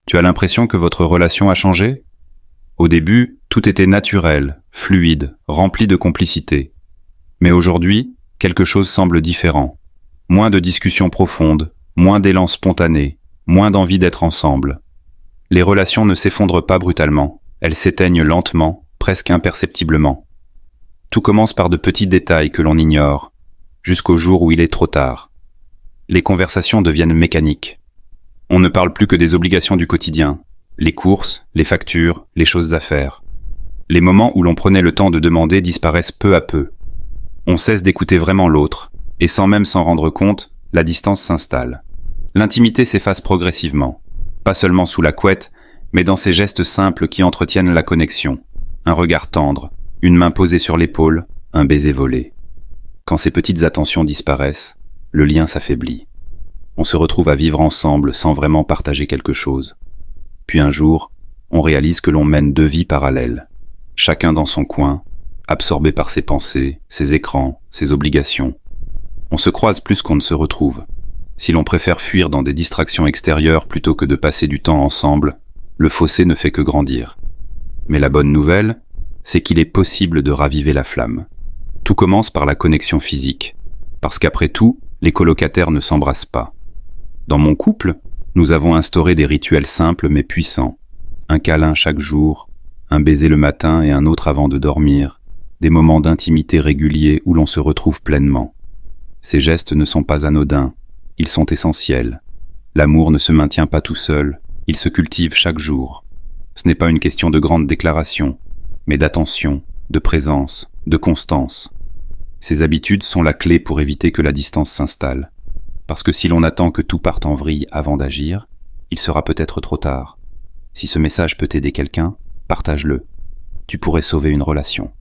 Tu as l'impression que votre relation a changé? Au début, tout était naturel, fluide, rempli de complicité. Mais aujourd'hui, quelque chose semble différent. Moins de discussions profondes, moins d'élan spontané, moins d'envie d'être ensemble. Les relations ne s'effondrent pas brutalement, elles s'éteignent lentement, presque imperceptiblement. Tout commence par de petits détails que l'on ignore, jusqu'au jour où il est trop tard. Les conversations deviennent mécaniques. On ne parle plus que des obligations du quotidien, les courses, les factures, les choses à faire. Les moments où l'on prenait le temps de demander disparaissent peu à peu. On cesse d'écouter vraiment l'autre, et sans même s'en rendre compte, la distance s'installe. L'intimité s'efface progressivement, pas seulement sous la couette, mais dans ces gestes simples qui entretiennent la connexion. Un regard tendre, une main posée sur l'épaule, un baiser volé. Quand ces petites attentions disparaissent, le lien s'affaiblit. On se retrouve à vivre ensemble sans vraiment partager quelque chose. Puis un jour, on réalise que l'on mène deux vies parallèles, chacun dans son coin, absorbé par ses pensées, ses écrans, ses obligations. On se croise plus qu'on ne se retrouve. Si l'on préfère fuir dans des distractions extérieures plutôt que de passer du temps ensemble, le fossé ne fait que grandir. Mais la bonne nouvelle, c'est qu'il est possible de raviver la flamme. Tout commence par la connexion physique, parce qu'après tout, les colocataires ne s'embrassent pas. Dans mon couple, nous avons instauré des rituels simples mais puissants. Un câlin chaque jour, un baiser le matin et un autre avant de dormir, des moments d'intimité réguliers où l'on se retrouve pleinement. Ces gestes ne sont pas anodins, ils sont essentiels. L'amour ne se maintient pas tout seul, il se cultive chaque jour. Ce n'est pas une question de grande déclaration, mais d'attention, de présence, de constance. Ces habitudes sont la clé pour éviter que la distance s'installe. Parce que si l'on attend que tout parte en vrille avant d'agir, il sera peut-être trop tard. Si ce message peut aider quelqu'un, partage-le. Tu pourrais sauver une relation.